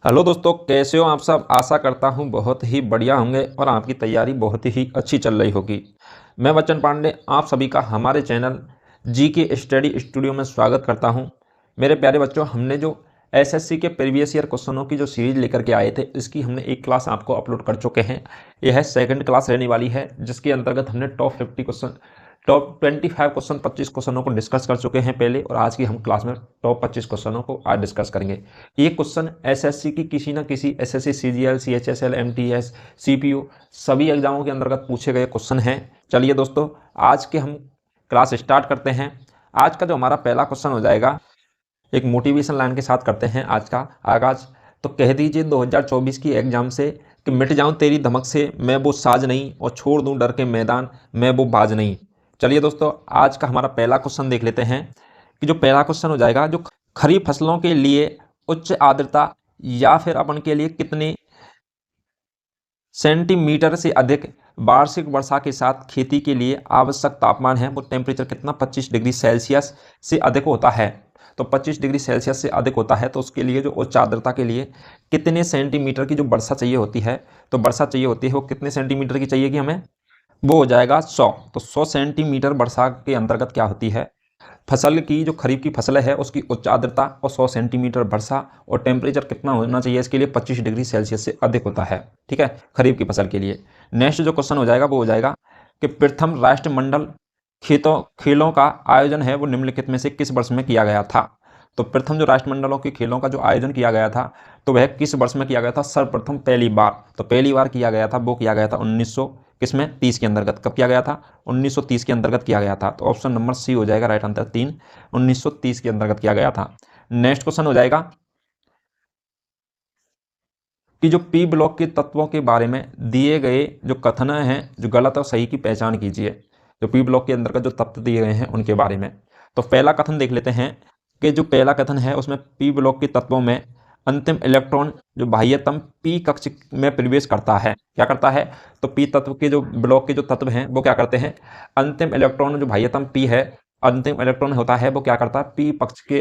Hello दोस्तों, कैसे हो आप सब। आशा करता हूँ बहुत ही बढ़िया होंगे और आपकी तैयारी बहुत ही अच्छी चल रही होगी। मैं बच्चन पांडे आप सभी का हमारे चैनल जी के स्टडी स्टूडियो में स्वागत करता हूँ। मेरे प्यारे बच्चों, हमने जो एसएससी के प्रीवियस ईयर क्वेश्चनों की जो सीरीज लेकर के आए थे, इसकी हमने एक क्लास आपको अपलोड कर चुके हैं। यह सेकंड क्लास रहने वाली है, जिसके अंतर्गत हमने टॉप 25 क्वेश्चन 25 क्वेश्चनों को डिस्कस कर चुके हैं पहले, और आज की हम क्लास में टॉप 25 क्वेश्चनों को आज डिस्कस करेंगे। ये क्वेश्चन एसएससी की किसी ना किसी SSC CGL CHSL MTS CPO सभी एग्जामों के अंतर्गत पूछे गए क्वेश्चन हैं। चलिए दोस्तों, आज के हम क्लास स्टार्ट करते हैं। आज का जो हमारा पहला क्वेश्चन हो जाएगा, एक मोटिवेशन लाइन के साथ करते हैं आज का आगाज। तो कह दीजिए 2024 की एग्जाम से कि मिट जाऊं तेरी धमक से, मैं वो साज नहीं, और छोड़ दूं डर के मैदान, मैं वो बाज नहीं। चलिए दोस्तों, आज का हमारा पहला क्वेश्चन देख लेते हैं कि जो पहला क्वेश्चन हो जाएगा, जो खरीफ फसलों के लिए उच्च आर्द्रता या फिर अपन के लिए कितने सेंटीमीटर से अधिक वार्षिक वर्षा के साथ खेती के लिए आवश्यक तापमान है, वो टेम्परेचर कितना 25 डिग्री सेल्सियस से अधिक होता है। तो 25 डिग्री सेल्सियस से अधिक होता है, तो उसके लिए जो उच्च आर्द्रता के लिए कितने सेंटीमीटर की जो वर्षा चाहिए होती है, तो वर्षा चाहिए होती है वो कितने सेंटीमीटर की चाहिए कि हमें, वो हो जाएगा 100। तो 100 सेंटीमीटर वर्षा के अंतर्गत क्या होती है, फसल की जो खरीफ की फसल है उसकी उच्च आर्द्रता और 100 सेंटीमीटर वर्षा, और टेम्परेचर कितना होना चाहिए इसके लिए 25 डिग्री सेल्सियस से अधिक होता है। ठीक है, खरीफ की फसल के लिए। नेक्स्ट जो क्वेश्चन हो जाएगा वो हो जाएगा कि प्रथम राष्ट्रमंडल खेलों का आयोजन है वो निम्नलिखित में से किस वर्ष में किया गया था। तो प्रथम जो राष्ट्रमंडलों के खेलों का जो आयोजन किया गया था, तो वह किस वर्ष में किया गया था सर्वप्रथम, पहली बार। तो पहली बार किया गया था, वो किया गया था 1900 किसमें 30 के अंतर्गत। कब किया गया था, 1930 के अंतर्गत किया गया था। तो ऑप्शन नंबर सी हो जाएगा राइट आंसर 3, 1930 के अंतर्गत किया गया था। नेक्स्ट क्वेश्चन हो जाएगा कि जो पी ब्लॉक के तत्वों के बारे में दिए गए जो कथन हैं, जो गलत और सही की पहचान कीजिए। जो पी ब्लॉक के अंतर्गत जो तत्व दिए गए हैं उनके बारे में। तो पहला कथन देख लेते हैं कि जो पहला कथन है उसमें पी ब्लॉक के तत्वों में अंतिम इलेक्ट्रॉन जो बाह्यतम पी कक्ष में प्रवेश करता है। क्या करता है, तो पी तत्व के जो ब्लॉक के जो तत्व हैं वो क्या करते हैं, अंतिम इलेक्ट्रॉन जो बाह्यतम पी है, अंतिम इलेक्ट्रॉन होता है वो क्या करता है, पी पक्ष के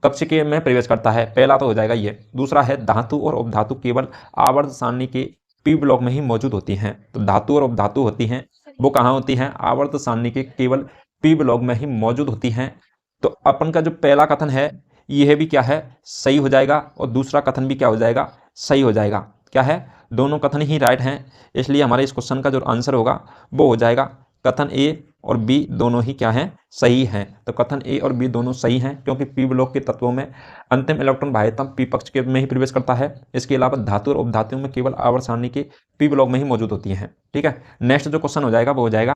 कक्ष के में प्रवेश करता है। पहला तो हो जाएगा ये। दूसरा है धातु और उपधातु केवल आवर्त सारणी के पी ब्लॉक में ही मौजूद होती हैं। तो धातु और उपधातु होती हैं वो कहाँ होती हैं, आवर्त सारणी के केवल पी ब्लॉक में ही मौजूद होती हैं। तो अपन का जो पहला कथन है यह भी क्या है, सही हो जाएगा, और दूसरा कथन भी क्या हो जाएगा, सही हो जाएगा। क्या है, दोनों कथन ही राइट हैं, इसलिए हमारे इस क्वेश्चन का जो आंसर होगा वो हो जाएगा कथन ए और बी दोनों ही क्या हैं, सही हैं। तो कथन ए और बी दोनों सही हैं, क्योंकि पी ब्लॉक के तत्वों में अंतिम इलेक्ट्रॉन बाह्यतम पी पक्ष के में ही प्रवेश करता है। इसके अलावा धातु और उपधातुओं में केवल आवर्त सारणी के पी ब्लॉक में ही मौजूद होती हैं। ठीक है, नेक्स्ट जो क्वेश्चन हो जाएगा वो हो जाएगा,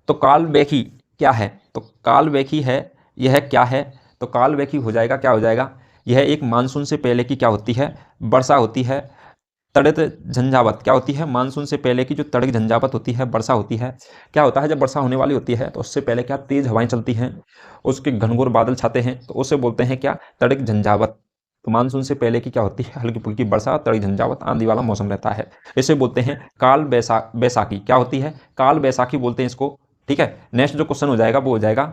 तो कालबैखी क्या है। तो कालबैखी है, यह क्या है, तो कालबैखी हो जाएगा, क्या हो जाएगा, यह एक मानसून से पहले की क्या होती है, वर्षा होती है। तड़ित झंझावत क्या होती है, मानसून से पहले की जो तड़ित झंझावत होती है, वर्षा होती है। क्या होता है, जब वर्षा होने वाली होती है तो उससे पहले क्या तेज हवाएं चलती हैं, उसके घनघोर बादल छाते हैं, तो उसे बोलते हैं क्या, तड़ित झंझावत। तो मानसून से पहले की क्या होती है, हल्की फुल्की वर्षा, तड़ित झंझावत, आंधी वाला मौसम रहता है। इसे बोलते हैं काल बैसाखी। क्या होती है, काल बैसाखी बोलते हैं इसको। ठीक है, नेक्स्ट जो क्वेश्चन हो जाएगा वो हो जाएगा,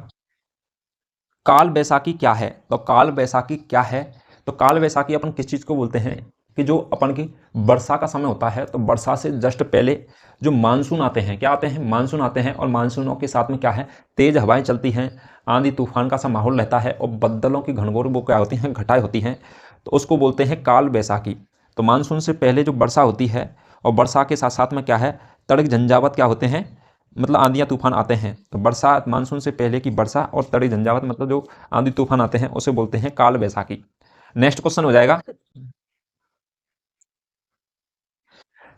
काल बैसाखी क्या है। तो काल बैसाखी क्या है, तो काल बैसाखी अपन किस चीज़ को बोलते हैं कि जो अपन की वर्षा का समय होता है, तो वर्षा से जस्ट पहले जो मानसून आते हैं, क्या आते हैं, मानसून आते हैं, और मानसूनों के साथ में क्या है, तेज हवाएं चलती हैं, आंधी तूफान का सा माहौल रहता है, और बदलों की घनघोर वो क्या होती हैं, घटाएं होती हैं, तो उसको बोलते हैं काल बैसाखी। तो मानसून से पहले जो वर्षा होती है, और वर्षा के साथ साथ में क्या है, तड़ित झंझावत क्या होते हैं, मतलब आंधियाँ तूफान आते हैं। तो बरसात, मानसून से पहले की वर्षा और तड़ित झंझावत मतलब जो आंधी तूफान आते हैं उसे बोलते हैं काल बैसाखी। नेक्स्ट क्वेश्चन हो जाएगा,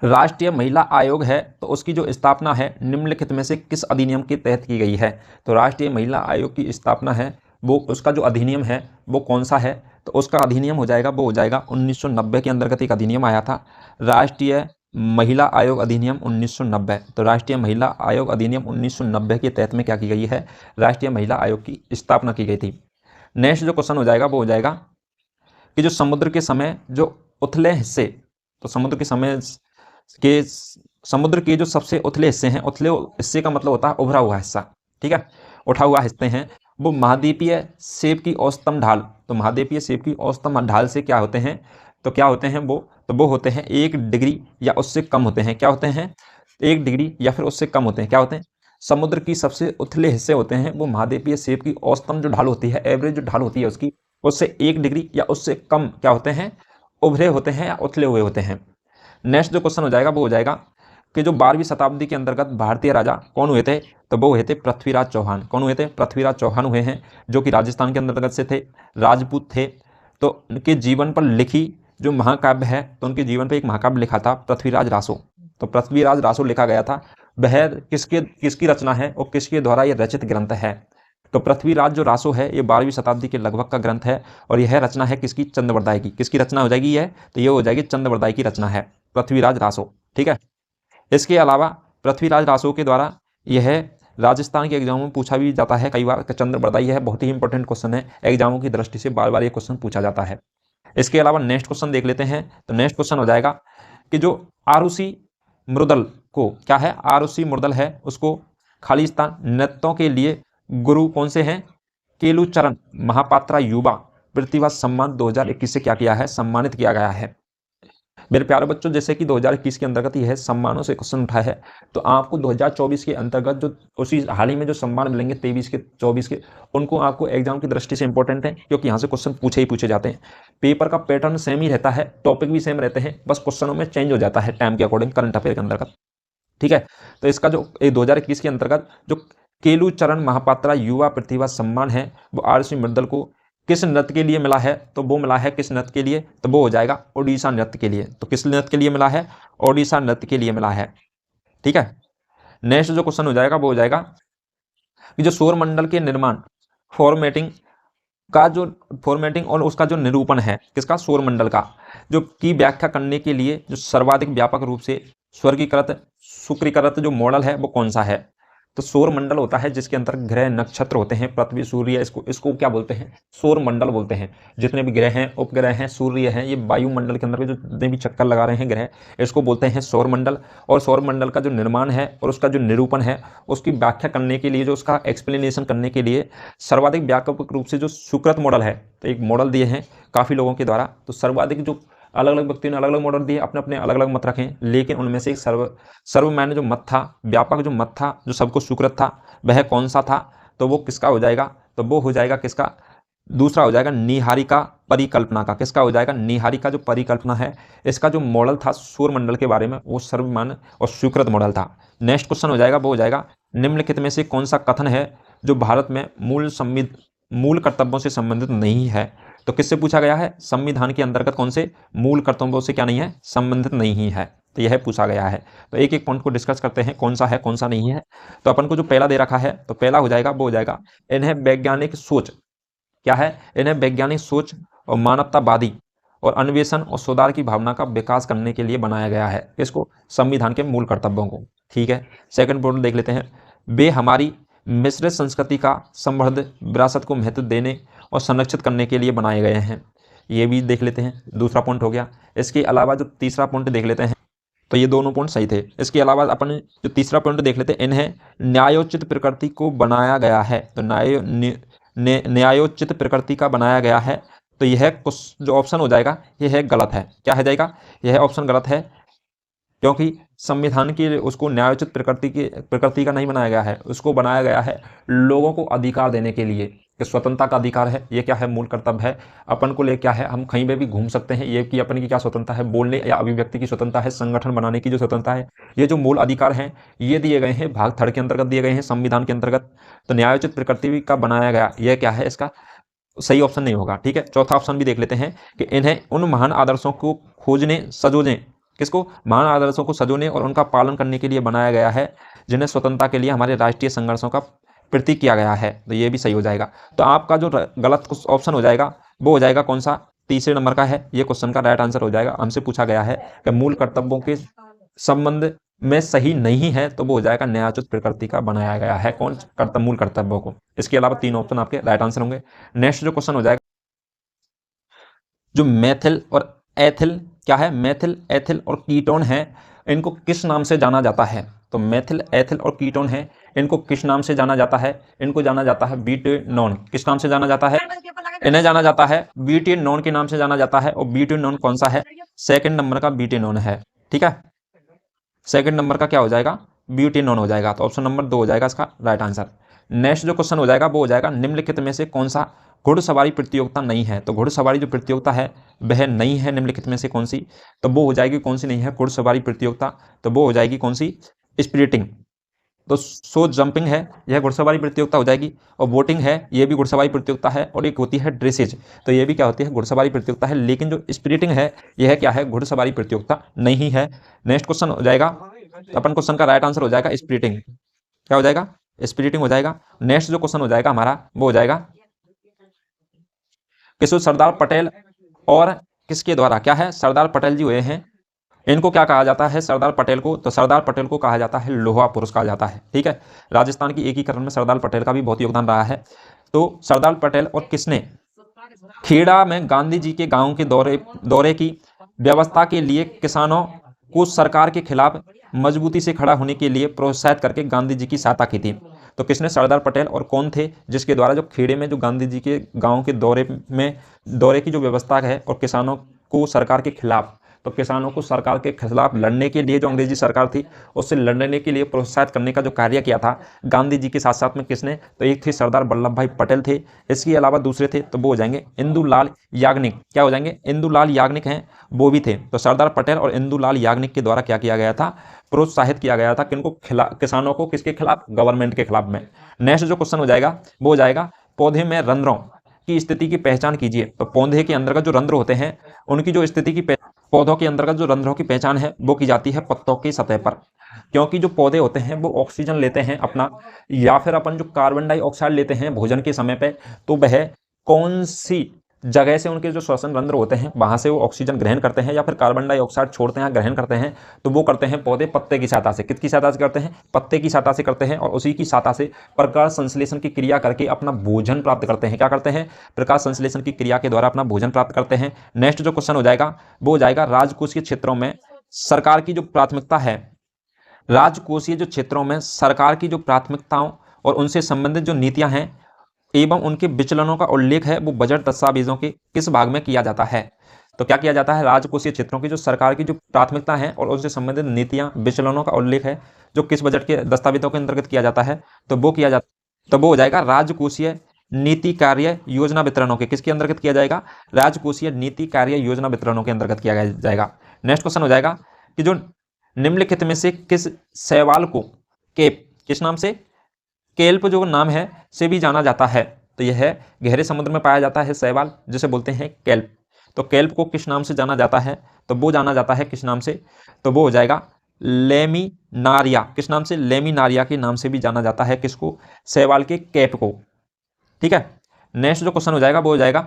राष्ट्रीय महिला आयोग है तो उसकी जो स्थापना है निम्नलिखित में से किस अधिनियम के तहत की गई है। तो राष्ट्रीय महिला आयोग की स्थापना है वो, उसका जो अधिनियम है वो कौन सा है, तो उसका अधिनियम हो जाएगा वो हो जाएगा 1990 के अंतर्गत एक अधिनियम आया था, राष्ट्रीय महिला आयोग अधिनियम 1990। तो राष्ट्रीय महिला आयोग अधिनियम 1990 के तहत में क्या की गई है, राष्ट्रीय महिला आयोग की स्थापना की गई थी। नेक्स्ट जो क्वेश्चन हो जाएगा वो हो जाएगा कि जो समुद्र के समय जो उथले हिस्से, तो समुद्र के जो सबसे उथले हिस्से हैं, उथले हिस्से का मतलब होता है उभरा हुआ हिस्सा। ठीक है, उठा हुआ हिस्से हैं, वो महाद्वीपीय सेब की औसतम ढाल, तो महाद्वीपीय सेब की औसतम ढाल से क्या होते हैं, तो क्या होते हैं वो, तो वो होते हैं 1 डिग्री या उससे कम होते हैं। क्या होते हैं? 1 डिग्री या फिर उससे कम होते हैं। क्या होते हैं? समुद्र की सबसे उथले हिस्से होते हैं वो महाद्वीपीय सेब की औसतम जो ढाल होती है, एवरेज जो ढाल होती है उसकी, उससे 1 डिग्री या उससे कम क्या होते हैं, उभरे होते हैं या उथले हुए होते हैं। नेक्स्ट जो क्वेश्चन हो जाएगा वो हो जाएगा कि जो 12वीं शताब्दी के अंतर्गत भारतीय राजा कौन हुए थे, तो वो हुए थे पृथ्वीराज चौहान। कौन हुए थे? पृथ्वीराज चौहान हुए हैं, जो कि राजस्थान के अंतर्गत से थे, राजपूत थे। तो उनके जीवन पर लिखी जो महाकाव्य है, तो उनके जीवन पर एक महाकाव्य लिखा था पृथ्वीराज रासो। तो पृथ्वीराज रासो लिखा गया था, वह किसकी रचना है और किसके द्वारा यह रचित ग्रंथ है? तो पृथ्वीराज जो रासो है ये 12वीं शताब्दी के लगभग का ग्रंथ है, और यह रचना है किसकी? चंद्रवरदाय की। किसकी रचना हो जाएगी यह? तो ये हो जाएगी चंद्रवरदाय की रचना है, पृथ्वीराज रासो। ठीक है। इसके अलावा पृथ्वीराज रासो के द्वारा यह राजस्थान के एग्जामों में पूछा भी जाता है कई बार। चंद्रवरदाई है, बहुत ही इंपॉर्टेंट क्वेश्चन है, एग्जामों की दृष्टि से बार बार ये क्वेश्चन पूछा जाता है। इसके अलावा नेक्स्ट क्वेश्चन देख लेते हैं। तो नेक्स्ट क्वेश्चन हो जाएगा कि जो आरुषि मृदल को क्या है, आरुषि मृदल है उसको खालिस्तान नृत्यों के लिए गुरु कौन से हैं? केलुचरण महापात्रा युवा प्रतिभा सम्मान 2021 से क्या किया है? सम्मानित किया गया है। मेरे प्यारे बच्चों, जैसे कि 2021 के अंतर्गत यह सम्मानों से क्वेश्चन उठा है, तो आपको 2024 के अंतर्गत जो उसी हाल ही में जो सम्मान मिलेंगे 23 के 24 के, उनको आपको एग्जाम की दृष्टि से इंपॉर्टेंट है, क्योंकि यहाँ से क्वेश्चन पूछे ही पूछे जाते हैं। पेपर का पैटर्न सेम ही रहता है, टॉपिक भी सेम रहते हैं, बस क्वेश्चनों में चेंज हो जाता है टाइम के अकॉर्डिंग करंट अफेयर के अंतर्गत। ठीक है। तो इसका जो 2021 के अंतर्गत जो केलुचरण महापात्रा युवा प्रतिभा सम्मान है वो आर.सी. मृदल को किस नृत्य के लिए मिला है? तो वो मिला है किस नृत्य के लिए? तो वो हो जाएगा ओडिशा नृत्य के लिए। तो किस नृत्य के लिए मिला है? ओडिशा नृत्य के लिए मिला है। ठीक है। नेक्स्ट जो क्वेश्चन हो जाएगा वो हो जाएगा कि जो सौरमंडल के निर्माण फॉर्मेटिंग और उसका जो निरूपण है किसका? सौरमंडल का, जो की व्याख्या करने के लिए जो सर्वाधिक व्यापक रूप से स्वर्गीकृत सूत्रीकृत जो मॉडल है वो कौन सा है? तो सौरमंडल होता है जिसके अंदर ग्रह नक्षत्र होते हैं, पृथ्वी सूर्य, इसको क्या बोलते हैं? सौरमंडल बोलते हैं। जितने भी ग्रह हैं, उपग्रह हैं, सूर्य हैं, ये वायुमंडल के अंदर भी जो जितने भी चक्कर लगा रहे हैं ग्रह, इसको बोलते हैं सौरमंडल। और सौरमंडल का जो निर्माण है और उसका जो निरूपण है, उसकी व्याख्या करने के लिए, जो उसका एक्सप्लेनेशन करने के लिए सर्वाधिक व्यापक रूप से जो स्वीकृत मॉडल है, तो एक मॉडल दिए हैं काफ़ी लोगों के द्वारा। तो सर्वाधिक जो अलग अलग व्यक्तियों ने अलग अलग मॉडल दिए, अपने अपने अलग अलग मत रखें, लेकिन उनमें से एक सर्वमान्य जो मत था, व्यापक जो मत था, जो सबको स्वीकृत था, वह कौन सा था? तो वो किसका हो जाएगा? तो वो हो जाएगा किसका? दूसरा हो जाएगा निहारिका परिकल्पना का। किसका हो जाएगा? निहारिका जो परिकल्पना है, इसका जो मॉडल था सौरमंडल के बारे में, वो सर्वमान्य और स्वीकृत मॉडल था। नेक्स्ट क्वेश्चन हो जाएगा वो हो जाएगा निम्नलिखित में से कौन सा कथन है जो भारत में मूल कर्तव्यों से संबंधित नहीं है? तो किससे पूछा गया है? संविधान के अंतर्गत कौन से मूल कर्तव्यों से क्या नहीं है? संबंधित नहीं है। तो यह पूछा गया है। तो एक एक पॉइंट को डिस्कस करते हैं, कौन सा है कौन सा नहीं है। तो अपन को जो पहला दे रखा है, तो पहला हो जाएगा वो हो जाएगा इन्हें वैज्ञानिक सोच, क्या है? इन्हें वैज्ञानिक सोच और मानवतावादी और अन्वेषण और सुधार की भावना का विकास करने के लिए बनाया गया है। इसको संविधान के मूल कर्तव्यों को। ठीक है। सेकंड पॉइंट देख लेते हैं, वे हमारी मिश्रित संस्कृति का समृद्ध विरासत को महत्व देने और संरक्षित करने के लिए बनाए गए हैं। ये भी देख लेते हैं, दूसरा पॉइंट हो गया। इसके अलावा जो तीसरा पॉइंट देख लेते हैं, तो ये दोनों पॉइंट सही थे। इसके अलावा अपन जो तीसरा पॉइंट देख लेते हैं, इन्हें न्यायोचित प्रकृति को बनाया गया है। तो न्यायोचित प्रकृति का बनाया गया है। तो यह कुछ जो ऑप्शन हो जाएगा यह गलत है। क्या हो जाएगा? यह ऑप्शन गलत है, क्योंकि संविधान की उसको न्यायोचित प्रकृति का नहीं बनाया गया है, उसको बनाया गया है लोगों को अधिकार देने के लिए, कि स्वतंत्रता का अधिकार है। ये क्या है? मूल कर्तव्य है। अपन को ले क्या है? हम कहीं पे भी घूम सकते हैं, ये कि अपन की क्या स्वतंत्रता है? बोलने या अभिव्यक्ति की स्वतंत्रता है, संगठन बनाने की जो स्वतंत्रता है, ये जो मूल अधिकार हैं ये दिए गए हैं भाग 3 के अंतर्गत, दिए गए हैं संविधान के अंतर्गत। तो न्यायोचित प्रकृति का बनाया गया, यह क्या है? इसका सही ऑप्शन नहीं होगा। ठीक है। चौथा ऑप्शन भी देख लेते हैं कि इन्हें उन महान आदर्शों को खोजने सजोने, किसको? महान आदर्शों को सजोने और उनका पालन करने के लिए बनाया गया है, जिन्हें स्वतंत्रता के लिए हमारे राष्ट्रीय संघर्षों का प्रतीक किया गया है। तो ये भी सही हो जाएगा। तो आपका जो गलत ऑप्शन हो जाएगा वो हो जाएगा कौन सा? तीसरे नंबर का है। ये क्वेश्चन का राइट आंसर हो जाएगा। हमसे पूछा गया है कि मूल कर्तव्यों के संबंध में सही नहीं है, तो वो हो जाएगा न्यायोचित प्रकृति का बनाया गया है। कौन? मूल कर्तव्यों को। इसके अलावा 3 ऑप्शन आपके राइट आंसर होंगे। नेक्स्ट जो क्वेश्चन हो जाएगा, जो मेथिल और एथिल, क्या है? मेथिल, एथिल और कीटोन है, इनको किस नाम से जाना जाता है? तो मेथिल, एथिल और कीटोन है, इनको किस नाम से जाना जाता है? इनको जाना जाता है ब्यूटेनॉन। किस नाम से जाना जाता है? इन्हें जाना जाता है ब्यूटेनॉन के नाम से जाना जाता है। और ब्यूटेनॉन कौन सा है? सेकंड नंबर का ब्यूटेनॉन है। ठीक है, सेकंड नंबर का क्या हो जाएगा? ब्यूटेनॉन हो जाएगा। तो ऑप्शन नंबर 2 हो जाएगा इसका राइट आंसर। नेक्स्ट जो क्वेश्चन हो जाएगा वो हो जाएगा निम्नलिखित में से कौन सा घुड़सवारी प्रतियोगिता नहीं है? तो घुड़सवारी जो प्रतियोगिता है वह नहीं है निम्नलिखित में से कौन सी? तो वो हो जाएगी कौन सी नहीं है घुड़सवारी प्रतियोगिता? तो वो हो जाएगी कौन सी? स्प्रिटिंग। तो सो जंपिंग है, यह घुड़सवारी प्रतियोगिता हो जाएगी। और वोटिंग है, ये भी घुड़सवारी प्रतियोगिता है। और एक होती है ड्रेसेज, तो ये भी क्या होती है? घुड़सवारी प्रतियोगिता है। लेकिन जो स्प्रिटिंग है यह क्या है? घुड़सवारी प्रतियोगिता नहीं है। नेक्स्ट क्वेश्चन हो जाएगा, अपन क्वेश्चन का राइट आंसर हो जाएगा स्प्रिटिंग। क्या हो जाएगा? स्प्रिटिंग हो जाएगा। नेक्स्ट जो क्वेश्चन हो जाएगा हमारा वो हो जाएगा किशोर सरदार पटेल और किसके द्वारा, क्या है? सरदार पटेल जी हुए हैं, इनको क्या कहा जाता है? सरदार पटेल को, तो सरदार पटेल को कहा जाता है लोहा पुरुष कहा जाता है। ठीक है, राजस्थान की एकीकरण में सरदार पटेल का भी बहुत योगदान रहा है। तो सरदार पटेल और किसने खेड़ा में गांधी जी के गांव के दौरे की व्यवस्था के लिए किसानों को सरकार के खिलाफ मजबूती से खड़ा होने के लिए प्रोत्साहित करके गांधी जी की सहायता की थी? तो किसने? सरदार पटेल। और कौन थे जिसके द्वारा जो खेड़े में जो गांधी जी के गांव के दौरे की जो व्यवस्था है और किसानों को सरकार के खिलाफ, तो किसानों को सरकार के खिलाफ लड़ने के लिए जो अंग्रेजी सरकार थी उससे लड़ने के लिए प्रोत्साहित करने का जो कार्य किया था गांधी जी के साथ साथ में किसने? तो एक थे सरदार वल्लभ भाई पटेल थे। इसके अलावा दूसरे थे तो वो हो जाएंगे इंदुलाल याग्निक। क्या हो जाएंगे? इंदुलाल याग्निक हैं, वो भी थे। तो सरदार पटेल और इंदुलाल याग्निक के द्वारा क्या किया गया था? प्रोत्साहित किया गया था किनको? किसानों को। किसके खिलाफ? गवर्नमेंट के खिलाफ में। नेक्स्ट जो क्वेश्चन हो जाएगा वो हो जाएगा पौधे में रंध्रों की स्थिति की पहचान कीजिए। तो पौधे के अंदर का जो रंध्र होते हैं उनकी जो स्थिति की पौधों के अंदर का जो रंध्रों की पहचान है वो की जाती है पत्तों की सतह पर। क्योंकि जो पौधे होते हैं वो ऑक्सीजन लेते हैं अपना, या फिर अपन जो कार्बन डाइऑक्साइड लेते हैं भोजन के समय पे, तो वह कौन सी जगह से उनके जो श्वसन रंध्र होते हैं वहां से वो ऑक्सीजन ग्रहण करते हैं या फिर कार्बन डाइऑक्साइड छोड़ते हैं, ग्रहण करते हैं? तो वो करते हैं पौधे पत्ते की सहायता से। किसकी सहायता से करते हैं? पत्ते की सहायता से करते हैं। और उसी की सहायता से प्रकाश संश्लेषण की क्रिया करके अपना भोजन प्राप्त करते हैं। क्या करते हैं? प्रकाश संश्लेषण की क्रिया के द्वारा अपना भोजन प्राप्त करते हैं। नेक्स्ट जो क्वेश्चन हो जाएगा वो हो जाएगा राजकोषीय क्षेत्रों में सरकार की जो प्राथमिकता है, राजकोषीय जो क्षेत्रों में सरकार की जो प्राथमिकताओं और उनसे संबंधित जो नीतियां हैं एवं उनके विचलनों का उल्लेख है वो बजट दस्तावेजों के किस भाग में किया जाता है? तो क्या किया जाता है? राजकोषीय क्षेत्रों की जो सरकार की जो प्राथमिकता है और उनसे संबंधित नीतियां विचलनों का उल्लेख है जो किस बजट के दस्तावेजों के अंतर्गत किया जाता है? तो वो किया जाता, तो वो हो जाएगा राजकोषीय नीति कार्य योजना वितरणों के किसके अंतर्गत किया जाएगा? राजकोषीय नीति कार्य योजना वितरणों के अंतर्गत किया जाएगा। नेक्स्ट क्वेश्चन हो जाएगा कि जो निम्नलिखित में से किस शैवाल को केप, किस नाम से? केल्प जो नाम है से भी जाना जाता है? तो यह है गहरे समुद्र में पाया जाता है शैवाल जिसे बोलते हैं केल्प। तो केल्प को किस नाम से जाना जाता है? तो वो जाना जाता है किस नाम से? तो वो हो जाएगा लेमिनारिया। किस नाम से? लेमिनारिया के नाम से भी जाना जाता है किसको? शैवाल के केप को। ठीक है, नेक्स्ट जो क्वेश्चन हो जाएगा वो हो जाएगा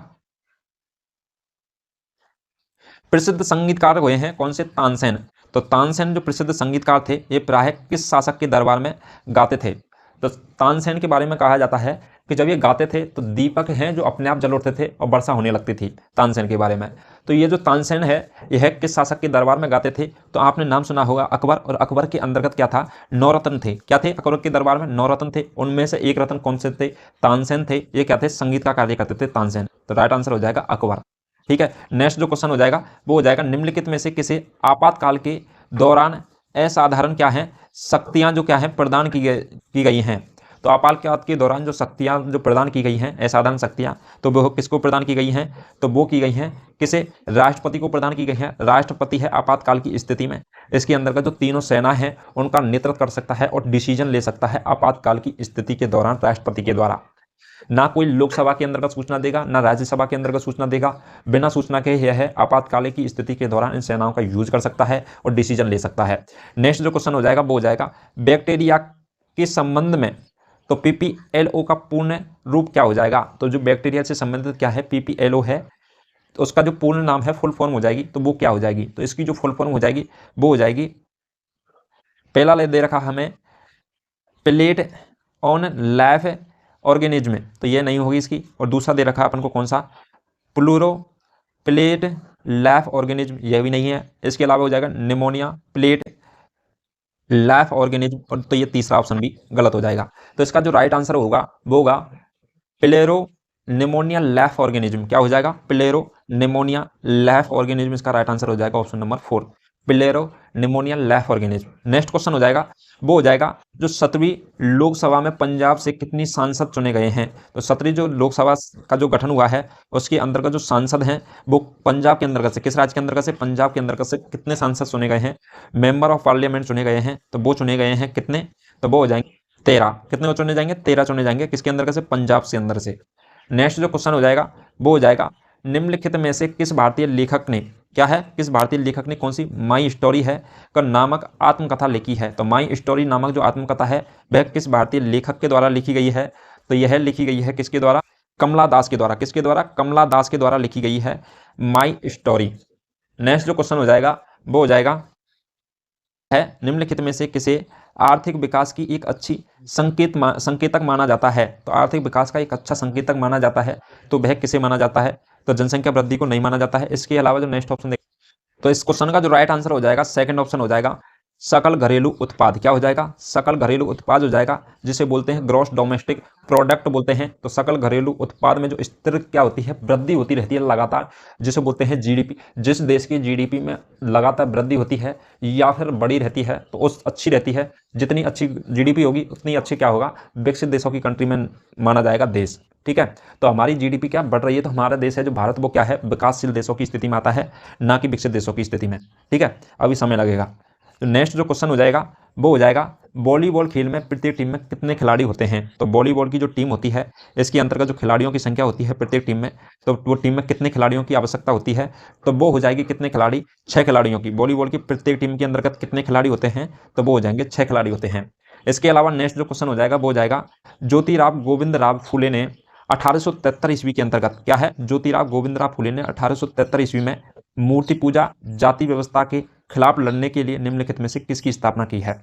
प्रसिद्ध संगीतकार हुए हैं कौन से? तानसेन। तो तानसेन जो प्रसिद्ध संगीतकार थे ये प्रायः किस शासक के दरबार में गाते थे? तो तानसेन के बारे में कहा जाता है कि जब ये गाते थे तो दीपक हैं जो अपने आप जल उठते थे और वर्षा होने लगती थी तानसेन के बारे में। तो ये जो तानसेन है यह किस शासक के दरबार में गाते थे? तो आपने नाम सुना होगा अकबर, और अकबर के अंतर्गत क्या था? नौरत्न थे। क्या थे? अकबर के दरबार में नौरत्न थे, उनमें से एक रत्न कौन से थे? तानसेन थे। ये क्या थे? संगीत का कार्य करते थे तानसेन। तो राइट आंसर हो जाएगा अकबर। ठीक है, नेक्स्ट जो क्वेश्चन हो जाएगा वो हो जाएगा निम्नलिखित में से किसे आपातकाल के दौरान असाधारण क्या है शक्तियां जो क्या है प्रदान की गई हैं? तो आपातकाल के दौरान जो शक्तियां जो प्रदान की गई हैं असाधारण शक्तियां, तो वो किसको प्रदान की गई हैं? तो वो की गई हैं किसे? राष्ट्रपति को प्रदान की गई हैं। राष्ट्रपति है आपातकाल की स्थिति में इसके अंतर्गत जो तीनों सेना है उनका नेतृत्व कर सकता है और डिसीजन ले सकता है आपातकाल की स्थिति के दौरान राष्ट्रपति के द्वारा। ना कोई लोकसभा के अंतर्गत सूचना देगा ना राज्यसभा के अंतर्गत सूचना देगा, बिना सूचना के यह है आपातकाल की स्थिति के दौरान इन सेनाओं का यूज कर सकता है और डिसीजन ले सकता है। नेक्स्ट जो क्वेश्चन हो जाएगा वो हो जाएगा बैक्टीरिया के संबंध में, तो पीपीएलओ का पूर्ण रूप क्या हो जाएगा? तो जो बैक्टीरिया से संबंधित क्या है पीपीएलओ है, तो उसका जो पूर्ण नाम है फुल फॉर्म हो जाएगी, तो वो क्या हो जाएगी? तो इसकी जो फुल फॉर्म हो जाएगी वो हो जाएगी, पहला ले दे रखा हमें प्लेट ऑन लाइफ ऑर्गेनिज्म, तो ये नहीं होगी इसकी। और दूसरा दे रखा अपन को कौन सा? प्लूरो प्लेट लाइफ ऑर्गेनिज्म, ये भी नहीं है। इसके अलावा हो जाएगा निमोनिया प्लेट लाइफ ऑर्गेनिज्म, और तो ये तीसरा ऑप्शन भी गलत हो जाएगा। तो इसका जो राइट आंसर होगा वो होगा प्लेरो निमोनिया लाइफ ऑर्गेनिज्म। क्या हो जाएगा? प्लेरो निमोनिया लाइफ ऑर्गेनिज्म इसका राइट आंसर हो जाएगा, option number 4, pleuropneumonia like organism. Next question हो जाएगा, वो हो जाएगा जो 17वीं लोकसभा में पंजाब से कितनी सांसद चुने गए हैं। तो 17वीं जो लोकसभा का जो गठन हुआ है उसके अंतर्गत जो सांसद हैं वो पंजाब के अंतर्गत से, किस राज्य के अंतर्गत से? पंजाब के अंतर्गत से कितने सांसद चुने गए हैं? मेंबर ऑफ पार्लियामेंट चुने गए हैं, तो वो चुने गए हैं कितने? तो वो हो जाएंगे 13। कितने वो चुने जाएंगे? 13 चुने जाएंगे। किसके अंदर से? पंजाब से अंदर से। नेक्स्ट जो क्वेश्चन हो जाएगा वो हो जाएगा निम्नलिखित में से किस भारतीय लेखक ने, क्या है, किस भारतीय लेखक ने कौन सी माई स्टोरी है का नामक आत्मकथा लिखी है। तो माई स्टोरी नामक जो आत्मकथा है वह किस भारतीय लेखक के द्वारा लिखी गई है? तो यह लिखी गई है किसके द्वारा? कमला दास के द्वारा। किसके द्वारा? कमला दास के द्वारा लिखी गई है माई स्टोरी। नेक्स्ट जो क्वेश्चन हो जाएगा वो हो जाएगा है निम्नलिखित में से किसे आर्थिक विकास की एक अच्छी संकेतक माना जाता है। तो आर्थिक विकास का एक अच्छा संकेतक माना जाता है, तो वह किसे माना जाता है? तो जनसंख्या वृद्धि को नहीं माना जाता है। इसके अलावा जो नेक्स्ट ऑप्शन देख, तो इस क्वेश्चन का जो राइट आंसर हो जाएगा सेकंड ऑप्शन हो जाएगा सकल घरेलू उत्पाद। क्या हो जाएगा? सकल घरेलू उत्पाद हो जाएगा, जिसे बोलते हैं ग्रॉस डोमेस्टिक प्रोडक्ट बोलते हैं। तो सकल घरेलू उत्पाद में जो स्थिर क्या होती है, वृद्धि होती रहती है लगातार, जिसे बोलते हैं जीडीपी। जिस देश की जीडीपी में लगातार वृद्धि होती है या फिर बढ़ी रहती है तो उस अच्छी रहती है। जितनी अच्छी जीडीपी होगी उतनी अच्छी क्या होगा? विकसित देशों की कंट्री में माना जाएगा देश। ठीक है, तो हमारी जीडीपी क्या बढ़ रही है, तो हमारा देश है जो भारत वो क्या है? विकासशील देशों की स्थिति में आता है, ना कि विकसित देशों की स्थिति में। ठीक है, अभी समय लगेगा। तो नेक्स्ट जो क्वेश्चन हो जाएगा वो हो जाएगा वॉलीबॉल खेल में प्रत्येक टीम में कितने खिलाड़ी होते हैं। तो वॉलीबॉल की जो टीम होती है इसके अंतर्गत जो खिलाड़ियों की संख्या होती है प्रत्येक टीम में, तो वो टीम में कितने खिलाड़ियों की आवश्यकता होती है? तो वो हो जाएगी कितने खिलाड़ी? 6 खिलाड़ियों की। वॉलीबॉल की प्रत्येक टीम के अंतर्गत कितने खिलाड़ी होते हैं? तो वो हो जाएंगे 6 खिलाड़ी होते हैं। इसके अलावा नेक्स्ट जो क्वेश्चन हो जाएगा वो हो जाएगा ज्योतिराव गोविंदराव फूले ने 1873 ईस्वी के अंतर्गत, क्या है, ज्योतिराव गोविंदराव फूले ने 1873 ईस्वी में मूर्ति पूजा जाति व्यवस्था के खिलाफ लड़ने के लिए निम्नलिखित में से किसकी स्थापना की है।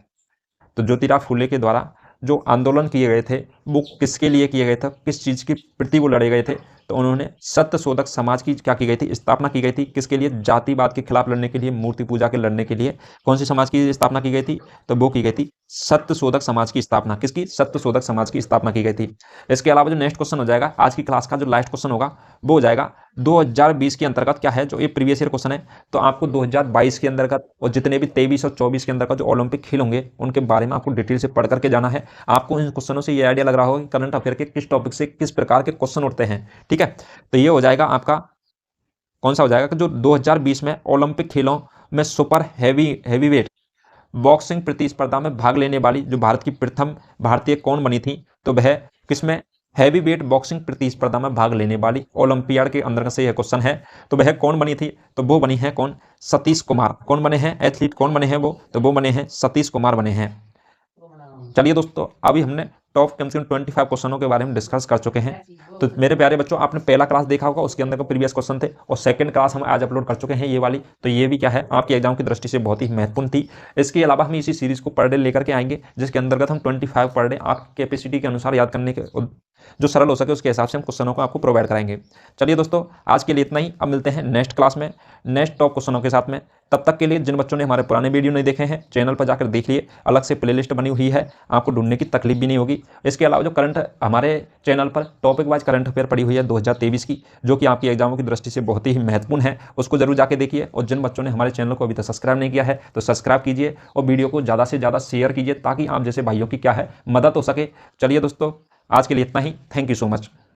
तो ज्योतिराव फूले के द्वारा जो आंदोलन किए गए थे वो किसके लिए किए गए थे, किस चीज़ की प्रति वो लड़े गए थे? तो उन्होंने सत्यशोधक समाज की क्या की गई थी? स्थापना की गई थी। किसके लिए? जातिवाद के खिलाफ लड़ने के लिए, मूर्ति पूजा के लड़ने के लिए। कौन सी समाज की स्थापना की गई थी? तो वो की गई थी सत्यशोधक समाज की स्थापना। किसकी? सत्यशोधक समाज की स्थापना की गई थी। इसके अलावा जो नेक्स्ट क्वेश्चन हो जाएगा आज की क्लास का जो लास्ट क्वेश्चन होगा वो हो जाएगा 2020 के अंतर्गत, क्या है, जो ये प्रीवियस ईयर क्वेश्चन है, तो आपको 2022 के अंतर्गत और जितने भी 23 और 24 के अंतर्गत जो ओलंपिक खेल होंगे उनके बारे में आपको डिटेल से पढ़ करके जाना है। आपको इन क्वेश्चनों से ये आइडिया लग रहा होगा कि करंट अफेयर के किस टॉपिक से किस प्रकार के क्वेश्चन उठते हैं। ठीक है, तो ये हो जाएगा आपका कौन सा हो जाएगा कि जो 2020 में ओलंपिक खेलों में सुपर हैवीवेट बॉक्सिंग प्रतिस्पर्धा में भाग लेने वाली जो भारत की प्रथम भारतीय कौन बनी थी? तो वह किसमें? हैवी वेट बॉक्सिंग प्रतिस्पर्धा में भाग लेने वाली ओलंपियाड के अंदर से यह क्वेश्चन है। तो वह कौन बनी थी? तो वो बनी है कौन? सतीश कुमार। कौन बने हैं? एथलीट कौन बने हैं वो? तो वो बने हैं सतीश कुमार बने हैं। चलिए दोस्तों, अभी हमने टॉप कम से कम 25 क्वेश्चनों के बारे में डिस्कस कर चुके हैं। तो मेरे प्यारे बच्चों, आपने पहला क्लास देखा होगा, उसके अंदर का प्रीवियस क्वेश्चन थे, और सेकंड क्लास हम आज अपलोड कर चुके हैं ये वाली। तो ये भी क्या है, आपके एग्जाम की दृष्टि से बहुत ही महत्वपूर्ण थी। इसके अलावा हम इसी सीरीज को पर डे लेकर के आएंगे, जिसके अंतर्गत हम 25 पर डे आपकी कैपेसिटी के अनुसार याद करने के जो सरल हो सके उसके हिसाब से हम क्वेश्चनों को आपको प्रोवाइड कराएंगे। चलिए दोस्तों, आज के लिए इतना ही। अब मिलते हैं नेक्स्ट क्लास में नेक्स्ट टॉप क्वेश्चनों के साथ में। तब तक के लिए जिन बच्चों ने हमारे पुराने वीडियो नहीं देखे हैं, चैनल पर जाकर देख लिए, अलग से प्लेलिस्ट बनी हुई है, आपको ढूंढने की तकलीफ भी नहीं होगी। इसके अलावा जो करंट हमारे चैनल पर टॉपिक वाइज करंट अफेयर पड़ी हुई है 2023 की, जो कि आपकी एग्जामों की दृष्टि से बहुत ही महत्वपूर्ण है, उसको जरूर जाके देखिए। और जिन बच्चों ने हमारे चैनल को अभी तक सब्सक्राइब नहीं किया है तो सब्सक्राइब कीजिए और वीडियो को ज़्यादा से ज़्यादा शेयर कीजिए, ताकि आप जैसे भाइयों की क्या है मदद हो सके। चलिए दोस्तों, आज के लिए इतना ही। Thank you so much.